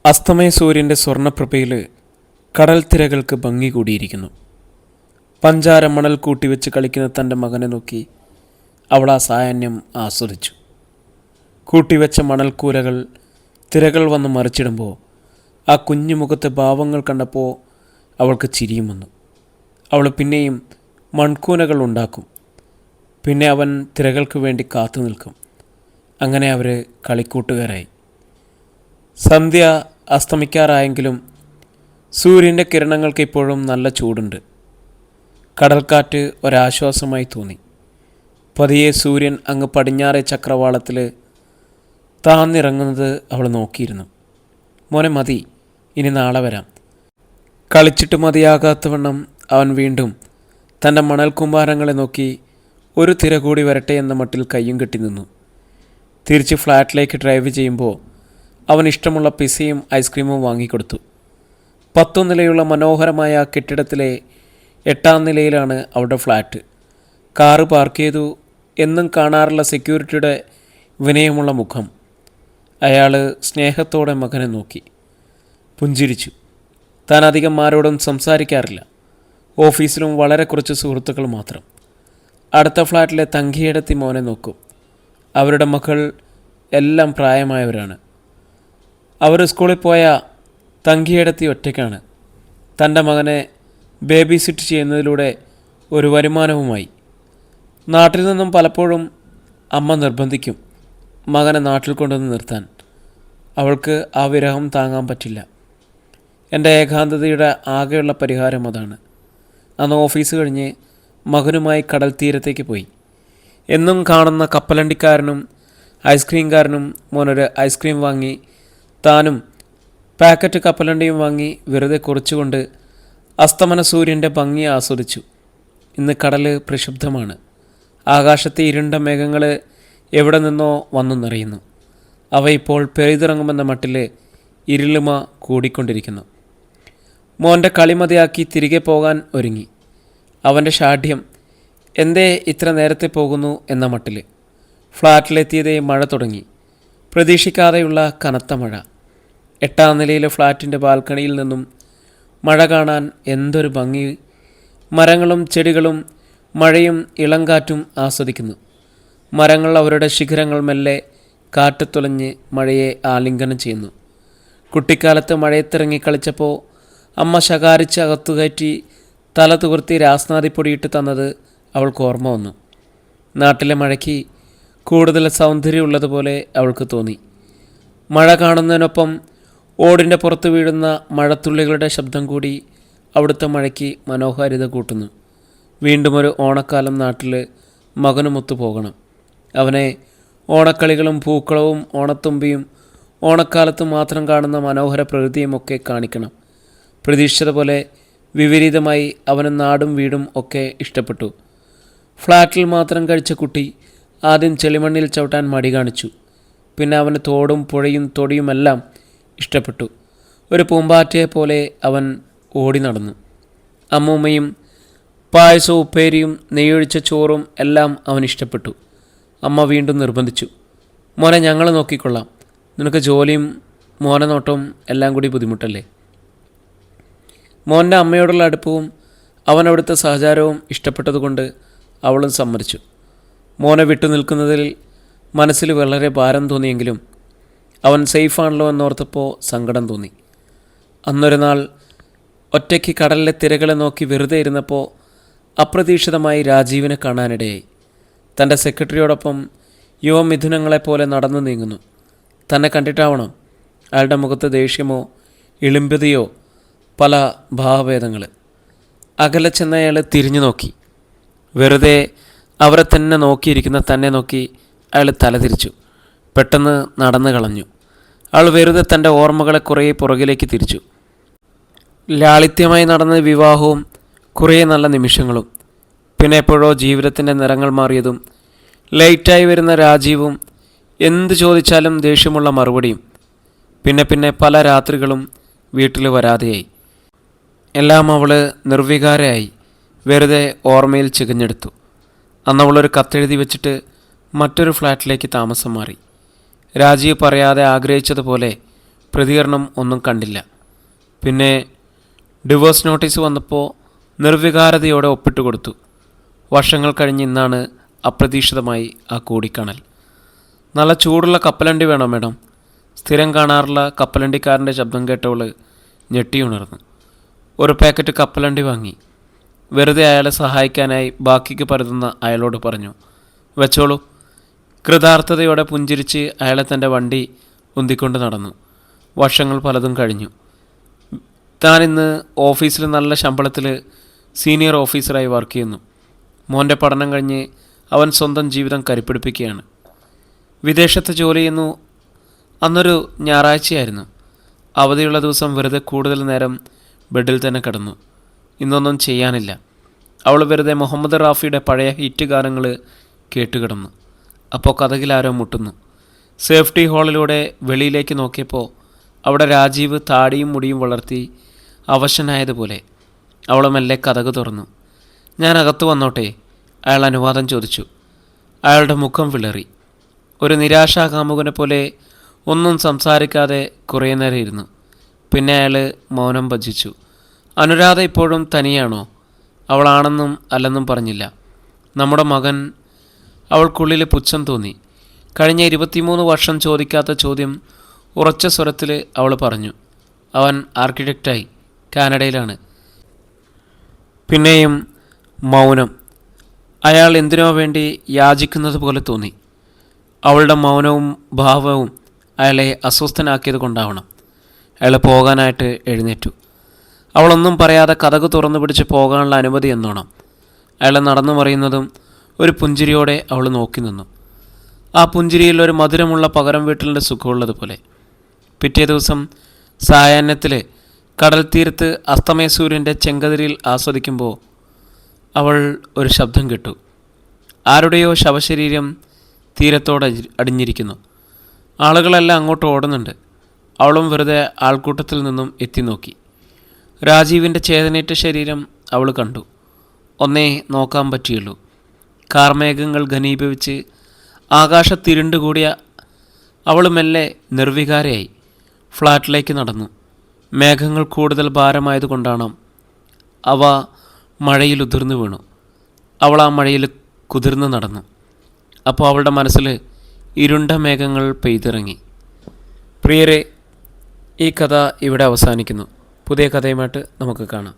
അസ്തമയ സൂര്യൻ്റെ സ്വർണ്ണപ്രഭയിൽ കടൽ തിരകൾക്ക് ഭംഗി കൂടിയിരിക്കുന്നു. പഞ്ചാര മണൽ കൂട്ടിവെച്ച് കളിക്കുന്ന തൻ്റെ മകനെ നോക്കി അവൾ ആ സായാഹ്നം ആസ്വദിച്ചു. കൂട്ടിവെച്ച മണൽക്കൂരകൾ തിരകൾ വന്ന് മറിച്ചിടുമ്പോൾ ആ കുഞ്ഞുമുഖത്തെ ഭാവങ്ങൾ കണ്ടപ്പോൾ അവൾക്ക് ചിരിയും വന്നു. അവൾ പിന്നെയും മൺകൂനകൾ ഉണ്ടാക്കും. പിന്നെ അവൻ തിരകൾക്ക് വേണ്ടി കാത്തു നിൽക്കും. അങ്ങനെ അവർ കളിക്കൂട്ടുകാരായി. സന്ധ്യ അസ്തമിക്കാറായെങ്കിലും സൂര്യൻ്റെ കിരണങ്ങൾക്ക് ഇപ്പോഴും നല്ല ചൂടുണ്ട്. കടൽക്കാറ്റ് ഒരാശ്വാസമായി തോന്നി. പതിയെ സൂര്യൻ അങ്ങ് പടിഞ്ഞാറേ ചക്രവാളത്തിൽ താന്നിറങ്ങുന്നത് അവൾ നോക്കിയിരുന്നു. മോനെ മതി, ഇനി നാളെ വരാം. കളിച്ചിട്ട് മതിയാകാത്തവണ്ണം അവൻ വീണ്ടും തൻ്റെ മണൽക്കുമ്പാരങ്ങളെ നോക്കി ഒരു തിര കൂടി വരട്ടെ എന്ന മട്ടിൽ കയ്യും കെട്ടി നിന്നു. തിരിച്ച് ഫ്ലാറ്റിലേക്ക് ഡ്രൈവ് ചെയ്യുമ്പോൾ അവൻ ഇഷ്ടമുള്ള പിസയും ഐസ്ക്രീമും വാങ്ങിക്കൊടുത്തു. 10 നിലയുള്ള മനോഹരമായ ആ കെട്ടിടത്തിലെ 8ാം നിലയിലാണ് അവരുടെ ഫ്ലാറ്റ്. കാറ് പാർക്ക് ചെയ്തു. എന്നും കാണാറുള്ള സെക്യൂരിറ്റിയുടെ വിനയമുള്ള മുഖം. അയാൾ സ്നേഹത്തോടെ മകനെ നോക്കി പുഞ്ചിരിച്ചു. താൻ അധികം ആരോടും സംസാരിക്കാറില്ല. ഓഫീസിലും വളരെ കുറച്ച് സുഹൃത്തുക്കൾ മാത്രം. അടുത്ത ഫ്ലാറ്റിലെ തങ്കിയേടത്തി മോനെ നോക്കും. അവരുടെ മക്കൾ എല്ലാം പ്രായമായവരാണ്. അവർ സ്കൂളിൽ പോയ തങ്കിയേടത്തി ഒറ്റയ്ക്കാണ്. തൻ്റെ മകനെ ബേബി സിറ്റ് ചെയ്യുന്നതിലൂടെ ഒരു വരുമാനവുമായി. നാട്ടിൽ നിന്നും പലപ്പോഴും അമ്മ നിർബന്ധിക്കും മകനെ നാട്ടിൽ കൊണ്ടുവന്ന് നിർത്താൻ. അവൾക്ക് ആ വിരഹം താങ്ങാൻ പറ്റില്ല. എൻ്റെ ഏകാന്തതയുടെ ആകെയുള്ള പരിഹാരം അതാണ്. അന്ന് ഓഫീസ് കഴിഞ്ഞ് മകനുമായി കടൽ തീരത്തേക്ക് പോയി. എന്നും കാണുന്ന കപ്പലണ്ടിക്കാരനും ഐസ്ക്രീംകാരനും മോനൊരു ഐസ്ക്രീം വാങ്ങി താനും പാക്കറ്റ് കപ്പലണ്ടിയും വാങ്ങി വെറുതെ കുറിച്ചുകൊണ്ട് അസ്തമന സൂര്യൻ്റെ ഭംഗി ആസ്വദിച്ചു. ഇന്ന് കടൽ പ്രക്ഷുബ്ധമാണ്. ആകാശത്തെ ഇരുണ്ട മേഘങ്ങൾ എവിടെ നിന്നോ വന്നു നിറയുന്നു. അവ ഇപ്പോൾ പെയ്തിറങ്ങുമെന്ന മട്ടിൽ ഇരുളിമ കൂടിക്കൊണ്ടിരിക്കുന്നു. മോൻ്റെ കളിമതിയാക്കി തിരികെ പോകാൻ ഒരുങ്ങി. അവൻ്റെ ഷാഠ്യം എന്തേ ഇത്ര നേരത്തെ പോകുന്നു എന്ന മട്ടിൽ. ഫ്ലാറ്റിലെത്തിയതേ മഴ തുടങ്ങി. പ്രതീക്ഷിക്കാതെയുള്ള കനത്ത മഴ. 8ാം നിലയിലെ ഫ്ലാറ്റിൻ്റെ ബാൽക്കണിയിൽ നിന്നും മഴ കാണാൻ എന്തൊരു ഭംഗി! മരങ്ങളും ചെടികളും മഴയും ഇളങ്കാറ്റും ആസ്വദിക്കുന്നു. മരങ്ങൾ അവരുടെ ശിഖരങ്ങൾ മെല്ലെ കാറ്റത്തുലഞ്ഞ് മഴയെ ആലിംഗനം ചെയ്യുന്നു. കുട്ടിക്കാലത്ത് മഴയത്തിറങ്ങി കളിച്ചപ്പോൾ അമ്മ ശകാരിച്ച് അകത്തുകയറ്റി തല തുകർത്തി രാസ്നാദിപ്പൊടിയിട്ട് തന്നത് അവൾക്ക് ഓർമ്മ വന്നു. നാട്ടിലെ മഴയ്ക്ക് കൂടുതൽ സൗന്ദര്യമുള്ളതുപോലെ അവൾക്ക് തോന്നി. മഴ കാണുന്നതിനൊപ്പം ഓടിൻ്റെ പുറത്ത് വീഴുന്ന മഴത്തുള്ളികളുടെ ശബ്ദം കൂടി അവിടുത്തെ മഴയ്ക്ക് മനോഹാരിത കൂട്ടുന്നു. വീണ്ടും ഒരു ഓണക്കാലം നാട്ടിൽ മകനുമൊത്തു പോകണം. അവനെ ഓണക്കളികളും പൂക്കളവും ഓണത്തുമ്പിയും ഓണക്കാലത്ത് മാത്രം കാണുന്ന മനോഹര പ്രകൃതിയുമൊക്കെ കാണിക്കണം. പ്രതീക്ഷിച്ചതുപോലെ വിപരീതമായി അവന് നാടും വീടും ഒക്കെ ഇഷ്ടപ്പെട്ടു. ഫ്ലാറ്റിൽ മാത്രം കഴിച്ച കുട്ടി ആദ്യം ചെളിമണ്ണിൽ ചവിട്ടാൻ മടി കാണിച്ചു. പിന്നെ അവന് തോടും പുഴയും തൊടിയുമെല്ലാം ഇഷ്ടപ്പെട്ടു. ഒരു പൂമ്പാറ്റയെ പോലെ അവൻ ഓടി നടന്നു. അമ്മൂമ്മയും പായസവും ഉപ്പേരിയും നെയ്യൊഴിച്ച ചോറും എല്ലാം അവൻ ഇഷ്ടപ്പെട്ടു. അമ്മ വീണ്ടും നിർബന്ധിച്ചു, മോനെ ഞങ്ങൾ നോക്കിക്കൊള്ളാം, നിനക്ക് ജോലിയും മോനെ നോട്ടവും എല്ലാം കൂടി ബുദ്ധിമുട്ടല്ലേ. മോൻ്റെ അമ്മയോടുള്ള അടുപ്പവും അവൻ അവിടുത്തെ സഹചാരവും ഇഷ്ടപ്പെട്ടതുകൊണ്ട് അവളും സമ്മതിച്ചു. മോനെ വിട്ടു നിൽക്കുന്നതിൽ മനസ്സിൽ വളരെ ഭാരം തോന്നിയെങ്കിലും അവൻ സേഫാണല്ലോ എന്നോർത്തപ്പോൾ സങ്കടം തോന്നി. അന്നൊരു നാൾ ഒറ്റയ്ക്ക് കടലിലെ തിരകളെ നോക്കി വെറുതെ ഇരുന്നപ്പോൾ അപ്രതീക്ഷിതമായി രാജീവിനെ കാണാനിടയായി. തൻ്റെ സെക്രട്ടറിയോടൊപ്പം യുവമിഥുനങ്ങളെപ്പോലെ നടന്നു നീങ്ങുന്നു. തന്നെ കണ്ടിട്ടാവണം അയാളുടെ മുഖത്ത് ദേഷ്യമോ ഇളിമ്പതിയോ പല ഭാവഭേദങ്ങൾ. അകലെ ചെന്ന അയാൾ തിരിഞ്ഞു നോക്കി. വെറുതെ അവരെ തന്നെ നോക്കിയിരിക്കുന്ന തന്നെ നോക്കി അയാൾ തലതിരിച്ചു. പെട്ടെന്ന് നടന്നു കളഞ്ഞു. അയാൾ വെറുതെ തൻ്റെ ഓർമ്മകളെ കുറേ പുറകിലേക്ക് തിരിച്ചു. ലാളിത്യമായി നടന്ന വിവാഹവും കുറേ നല്ല നിമിഷങ്ങളും, പിന്നെ എപ്പോഴോ ജീവിതത്തിൻ്റെ നിറങ്ങൾ മാറിയതും, ലേറ്റായി വരുന്ന രാജീവും, എന്ത് ചോദിച്ചാലും ദേഷ്യമുള്ള മറുപടിയും, പിന്നെ പല രാത്രികളും വീട്ടിൽ വരാതെയായി. എല്ലാം അവൾ നിർവികാരയായി വെറുതെ ഓർമ്മയിൽ ചികഞ്ഞെടുത്തു. അന്നവളൊരു കത്തെഴുതി വെച്ചിട്ട് മറ്റൊരു ഫ്ലാറ്റിലേക്ക് താമസം മാറി. രാജീവ് പറയാതെ ആഗ്രഹിച്ചതുപോലെ പ്രതികരണം ഒന്നും കണ്ടില്ല. പിന്നെ ഡിവോഴ്സ് നോട്ടീസ് വന്നപ്പോൾ നിർവികാരതയോടെ ഒപ്പിട്ട് കൊടുത്തു. വർഷങ്ങൾ കഴിഞ്ഞ് ഇന്നാണ് അപ്രതീക്ഷിതമായി ആ കൂടിക്കാണൽ. നല്ല ചൂടുള്ള കപ്പലണ്ടി വേണോ മാഡം? സ്ഥിരം കാണാറുള്ള കപ്പലണ്ടിക്കാരൻ്റെ ശബ്ദം കേട്ടവൾ ഞെട്ടിയുണർന്നു. ഒരു പാക്കറ്റ് കപ്പലണ്ടി വാങ്ങി. വെറുതെ അയാളെ സഹായിക്കാനായി ബാക്കിക്ക് പരതുന്ന അയാളോട് പറഞ്ഞു, വെച്ചോളൂ. കൃതാർത്ഥതയോടെ പുഞ്ചിരിച്ച് അയാളെ തൻ്റെ വണ്ടി ഉന്തിക്കൊണ്ട് നടന്നു. വർഷങ്ങൾ പലതും കഴിഞ്ഞു. താൻ ഇന്ന് ഓഫീസിൽ നല്ല ശമ്പളത്തിൽ സീനിയർ ഓഫീസറായി വർക്ക് ചെയ്യുന്നു. മോൻ്റെ പഠനം കഴിഞ്ഞ് അവൻ സ്വന്തം ജീവിതം കരുപ്പിടിപ്പിക്കുകയാണ്. വിദേശത്ത് ജോലി ചെയ്യുന്നു. അന്നൊരു ഞായറാഴ്ചയായിരുന്നു. അവധിയുള്ള ദിവസം വെറുതെ കൂടുതൽ നേരം ബെഡിൽ തന്നെ കിടന്നു. ഇന്നൊന്നും ചെയ്യാനില്ല. അവൾ വെറുതെ മുഹമ്മദ് റാഫിയുടെ പഴയ ഹിറ്റ് ഗാനങ്ങൾ കേട്ടുകിടന്നു. അപ്പോൾ കതകിലാരോ മുട്ടുന്നു. സേഫ്റ്റി ഹാളിലൂടെ വെളിയിലേക്ക് നോക്കിയപ്പോൾ അവിടെ രാജീവ് താടിയും മുടിയും വളർത്തി അവശനായതുപോലെ. അവൾ മെല്ലെ കതക് തുറന്നു. ഞാൻ അകത്ത് വന്നോട്ടെ? അയാൾ അനുവാദം ചോദിച്ചു. അയാളുടെ മുഖം വിളറി. ഒരു നിരാശാകാമുകനെ പോലെ ഒന്നും സംസാരിക്കാതെ കുറേ നേരം ഇരുന്നു. പിന്നെ അയാൾ മൗനം ഭജിച്ചു. അനുരാധ ഇപ്പോഴും തനിയാണോ? അവളാണെന്നും അല്ലെന്നും പറഞ്ഞില്ല. നമ്മുടെ മകൻ. അവൾക്കുള്ളിൽ പുച്ഛം തോന്നി. കഴിഞ്ഞ 23 വർഷം ചോദിക്കാത്ത ചോദ്യം ഉറച്ച സ്വരത്തിൽ അവൾ പറഞ്ഞു. അവൻ ആർക്കിടെക്റ്റായി കാനഡയിലാണ്. പിന്നെയും മൗനം. അയാൾ എന്തിനോ വേണ്ടി യാചിക്കുന്നത് പോലെ തോന്നി. അവളുടെ മൗനവും ഭാവവും അയാളെ അസ്വസ്ഥനാക്കിയത് കൊണ്ടാവണം. അയാൾ പോകാനായിട്ട് എഴുന്നേറ്റു. അവളൊന്നും പറയാതെ കതക് തുറന്നു പിടിച്ച് പോകാനുള്ള അനുമതി എന്നോണം. അയാൾ നടന്നു മറിയുന്നതും ഒരു പുഞ്ചിരിയോടെ അവൾ നോക്കി നിന്നു. ആ പുഞ്ചിരിയിൽ ഒരു മധുരമുള്ള പകരം വീട്ടലിൻ്റെ സുഖമുള്ളതുപോലെ. പിറ്റേ ദിവസം സായാഹ്നത്തിൽ കടൽ തീരത്ത് അസ്തമയ സൂര്യൻ്റെ ചെങ്കതിരിൽ ആസ്വദിക്കുമ്പോൾ അവൾ ഒരു ശബ്ദം കേട്ടു. ആരുടെയോ ശവശരീരം തീരത്തോട് അടിഞ്ഞിരിക്കുന്നു. ആളുകളെല്ലാം അങ്ങോട്ട് ഓടുന്നുണ്ട്. അവളും വെറുതെ ആൾക്കൂട്ടത്തിൽ നിന്നും എത്തി നോക്കി. രാജീവിൻ്റെ ചേതനേറ്റ ശരീരം അവൾ കണ്ടു. ഒന്നേ നോക്കാൻ പറ്റിയുള്ളൂ. കാർമേഘങ്ങൾ ഘനീഭവിച്ച് ആകാശത്തിരുണ്ടുകൂടിയ അവൾ മെല്ലെ നിർവികാരയായി ഫ്ലാറ്റിലേക്ക് നടന്നു. മേഘങ്ങൾ കൂടുതൽ ഭാരമായതുകൊണ്ടാണ് അവ മഴയിൽ ഉതിർന്നു വീണു. അവൾ ആ മഴയിൽ കുതിർന്ന് നടന്നു. അപ്പോൾ അവളുടെ മനസ്സിൽ ഇരുണ്ട മേഘങ്ങൾ പെയ്തിറങ്ങി. പ്രിയരെ, ഈ കഥ ഇവിടെ അവസാനിക്കുന്നു. പുതിയ കഥയുമായിട്ട് നമുക്ക് കാണാം.